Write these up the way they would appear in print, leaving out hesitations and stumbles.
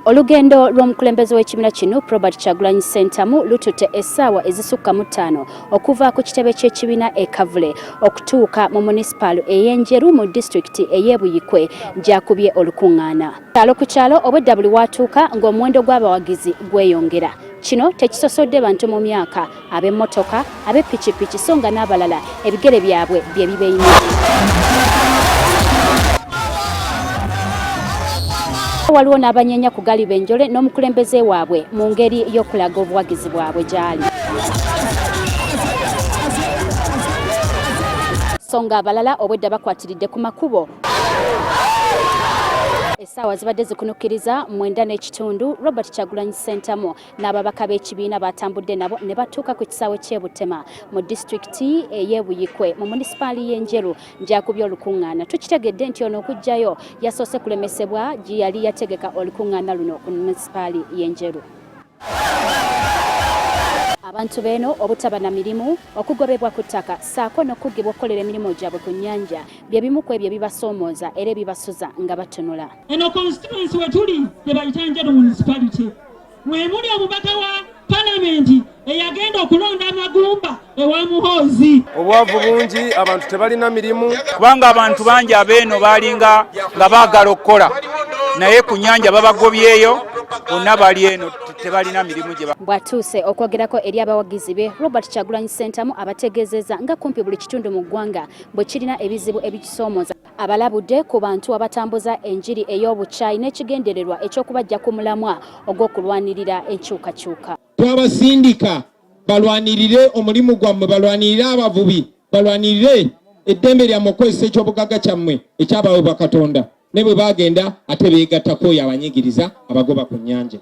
Olugendo lw'omukulembeze w'ekibiina kino Robert Kyagulanyi Ssentamu lututte essaawa ezisukka mu 5 okuva ku kitebe ky'ekibiina e Kavule okutuuka mu munisipaalo ey'Enjeru mu disitulikiti ey'e Buyikwe gy'akubye olukungaana. Kyalo ku kyalo obwedda buli watuuka ng'omuwendo gw'abawagizi gweyongera. Kino tekisosodde bantu mu myaka, ab'emmotoka, ab'eppikipiki so nga n'abalala ebigere byabwe bye bibeeyimiridde. Waliwo n'abanyeenya ku gali benjole n'omukulembeze waabwe mu ngeri y'okulaga obuwagizi bwabwe gy'ali. So nga abalala obwedda bakwatiridde ku makubo. Essaawa zibadde zikunukkiriza 9:30 Robert Kyagulanyi Ssentamu n'ababaka b'ekibiina batambudde nabo ne batuuka ku kisaawe ky'e Butema mu disitulikiti ey'e Buyikwe mu munisipaali y'Enjeru gy'akubye olukungaana. Tukitegedde nti ono okujjayo yasoose kulemesebwa gye yali yategeka olukungaana luno ku munisipaali y'Enjeru. Abantu beno obutaba na mirimu, okugobebwa ku ttaka ssaako n'okuggibwa okukolera emirimu gyabwe ku nnyanja bye bimu ku ebyo bibasoomooza era ebibasuza nga batunula. Eno constituency we tuli gye bayita Enjeru municipality mwe muli omubaka wa palamenti eyagenda okulonda amagumba ewa Muhoozi. Obwavu bungi, abantu tebalina mirimu kubanga abantu bangi abeeno baalinga nga baagala okukola naye ku nnyanja babagobyeyo bonna bali eno tebalina mirimu gye bw'atuuse okwogerako eri abawagizi be Robert Kyagulanyi Ssentamu abategeezezza nga kumpi buli kitundu mu ggwanga bwe kirina ebizibu ebikisoomooza. Abalabudde ku bantu abatambuza enjiri ey'obukyayi n'ekigendererwa eky'okubajja ku mulamwa ogw'okulwanirira enkyukakyuka. Twabasindika balwanirire omulimu gwammwe, balwanirire abavubi, balwanirire eddembe lyammwe okukozesa eky'obugagga kyammwe ekyabaweebwa Katonda. Ne bwe bagenda ate beegattako oyo abanyigiriza abagoba ku nnyanja.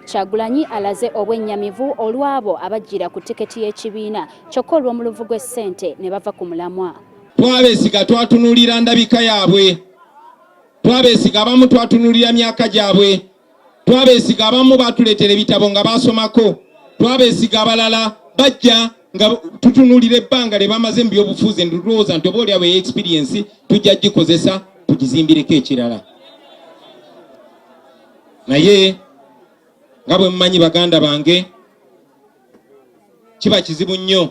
Kyagulanyi alaze obwennyamivu olw'abo abajjira ku tiketi y'ekibiina kyokka olw'omuluvu gw'essente ne bava ku mulamwa. Twabeesiga twatunuulira ndabika yaabwe, twabeesiga abamu twatunuulira myaka gyabwe, twabeesiga abamu baatuleetera ebitabo nga baasomako, twabeesiga abalala bajja nga tutunuulira ebbanga lye bamaze mu byobufuzi ndowooza nti oba oli awe experience tujja gikozesa tugizimbireko ekirala. Naye nga bwe mumanyi baganda bange, kiba kizibu nnyo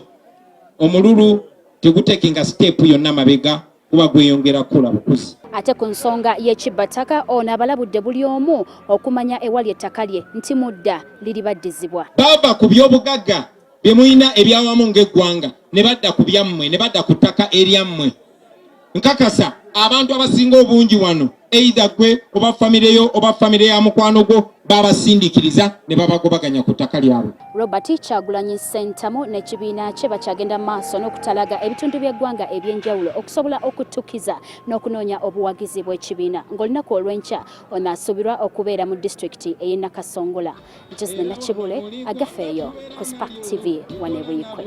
omululu tegutekinga siteepu yonna mabega kuba gweyongera kukula bukuzi. Ate ku nsonga y'ekibbataka ono abalabudde buli omu okumanya ewali ettaka lye nti mudda liribaddizibwa. Bava ku by'obugagga bye mulina ebyawamu ng'eggwanga ne badda ku byammwe ne badda ku ttaka eryammwe. Nkakasa abantu abasinga obungi wano either gwe oba famire yo oba famire ya mukwano gwo babasindikiriza ne babagobaganya ku ttaka lyabwe. Robert Kyagulanyi Ssentamu n'ekibiina kye bakyagenda maaso n'okutalaga ebitundu by'eggwanga eby'enjawulo okusobola okutukiza n'okunoonya obuwagizi bw'ekibiina ng'olunaku olw'enkya ono asuubirwa okubeera mu disitulikiti ey'e Nakasongola. Josina Nakibule agafeeyo ku Spark TV wane Buyikwe.